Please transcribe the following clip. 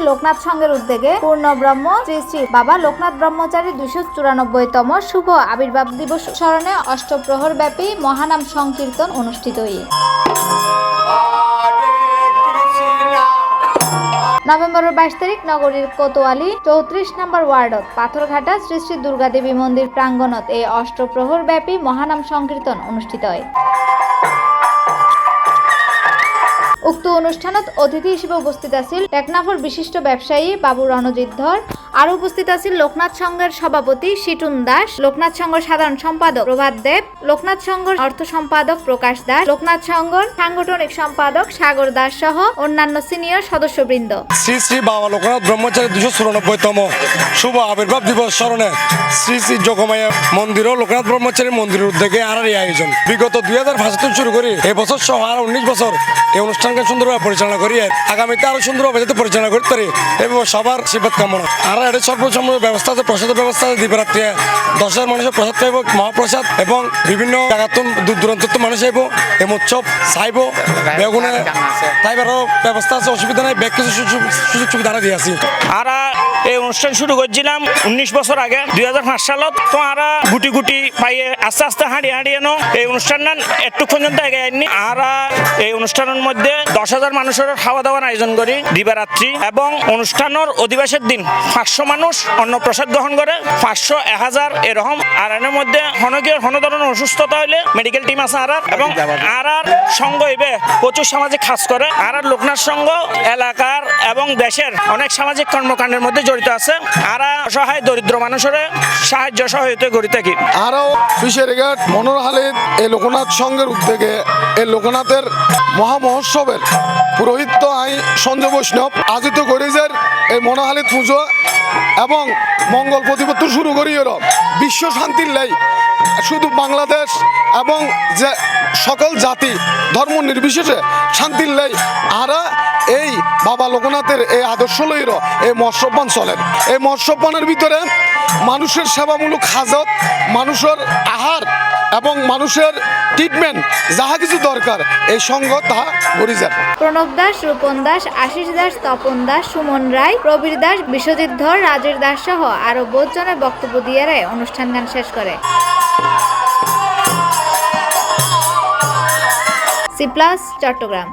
লোকনাথ সংঘের উদ্যোগে পূর্ণব্রহ্ম শ্রী শ্রী বাবা লোকনাথ ব্রহ্মচারী 294তম শুভ আবির্ভাব দিবস স্মরণে অষ্টপ্রহর ব্যাপী মহানাম সংকীর্তন অনুষ্ঠিত হয়ে নভেম্বরের 22 তারিখ নগরীর কোতোয়ালি 34 নম্বর ওয়ার্ডত পাথরঘাটা শ্রী শ্রী দুর্গা দেবী মন্দির প্রাঙ্গণত এই অষ্টপ্রহর ব্যাপী মহানাম সংকীর্তন অনুষ্ঠিত হয়। উক্ত অনুষ্ঠানত অতিথি হিসেবে উপস্থিত আছিল টেকনাফর বিশিষ্ট ব্যবসায়ী বাবু রণজিৎ ধর। আরও উপস্থিত আছিল লোকনাথ সংঘের সভাপতি সিটুন দাস, লোকনাথ সংঘের সাধারণ সম্পাদক প্রভাত দেব, লোকনাথ সংঘের অর্থ সম্পাদক প্রকাশ দাস, লোকনাথ সংঘের সাংগঠনিক সম্পাদক সাগর দাস সহ অন্যান্য সিনিয়র সদস্যবৃন্দ। শ্রী শ্রী বাবা লোকনাথ ব্রহ্মচারী 294তম শুভ আবির্ভাব দিবস স্মরণে শ্রী শ্রী যোগমায়া মন্দির ও লোকনাথ ব্রহ্মচারী মন্দিরের উদ্যোগে এই আয়োজন। বিগত 2005 শুরু করি এবছর সহ আরো 19 বছর এই অনুষ্ঠানকে সুন্দরভাবে পরিচালনা করি, আগামীতে আরো সুন্দরভাবে যাতে পরিচালনা করতে পারি এবং সবার আশীর্বাদ কামনা। আর এটা সর্বসম্মত ব্যবস্থা আছে, প্রসাদের ব্যবস্থা আছে, দিবরাত্রি 10,000 মানুষের প্রসাদ পাইব, মহাপ্রসাদ এবং বিভিন্ন জায়গাতুন দূর দূরান্ত মানুষ আইব এই উৎসব চাইব বেগুনে তাইবারও ব্যবস্থা আছে, অসুবিধা নাই, ব্যাগ কিছু সুযোগ সুবিধা দিয়ে আছি। আর এই অনুষ্ঠান শুরু করছিলাম 19 বছর আগে 2005 সালত। তো আর গুটি গুটি পাইয়ে আস্তে আস্তে হাঁড়িয়ে নো এই অনুষ্ঠান একটু পর্যন্ত এগিয়ে আইনি। আর এই অনুষ্ঠানের মধ্যে 10,000 মানুষের খাওয়া দাওয়ার আয়োজন করি দিবারাত্রি এবং অনুষ্ঠানের অধিবাসের দিন 500 মানুষ অন্নপ্রসাদ গ্রহণ করে, 500, 1000 এরকম। আর এর মধ্যে কোনো ধরনের অসুস্থতা হইলে মেডিকেল টিম আছে আর এবং আর সংঘ হইবে প্রচুর সামাজিক কাজ করে। আর লোকনাথ সংঘ এলাকার এবং দেশের অনেক সামাজিক কর্মকাণ্ডের মধ্যে জড়িত আছে। আর অসহায় দরিদ্র মানুষের সাহায্য সহায়তা করে থাকি। আরও ফিশারিঘাট মনোরহালিত এই লোকনাথ সংঘের উদ্যোগে এই লোকনাথের মহামহোৎসবের পুরোহিত্য আই সঞ্জয় বৈষ্ণব আয়োজিত করেছেন এই মনোহালিত পুজো এবং মঙ্গল প্রতিপত্তি শুরু করি বিশ্ব শান্তির লাই শুধু বাংলাদেশ এবং যে সকল জাতি ধর্ম নির্বিশেষে শান্তির লাই আর এই বাবা লোকনাথের এই আদর্শ লইর এই মৎস্যপান চলেন। এই মৎস্যপানের ভিতরে মানুষের সেবামূলক হাজত, মানুষের আহার এবং মানুষের ট্রিটমেন্ট যাহা কিছু দরকার এই সংঘ তাহা করি যায়। প্রণব দাস, রূপন দাস, আশিস দাস, তপন দাস, সুমন রায়, প্রবীর দাস, বিশ্বজিৎ ধর, রাজেশ দাস সহ আরো বহুজনের বক্তব্য দিয়ে অনুষ্ঠান গান শেষ করে। C plus Chittagong.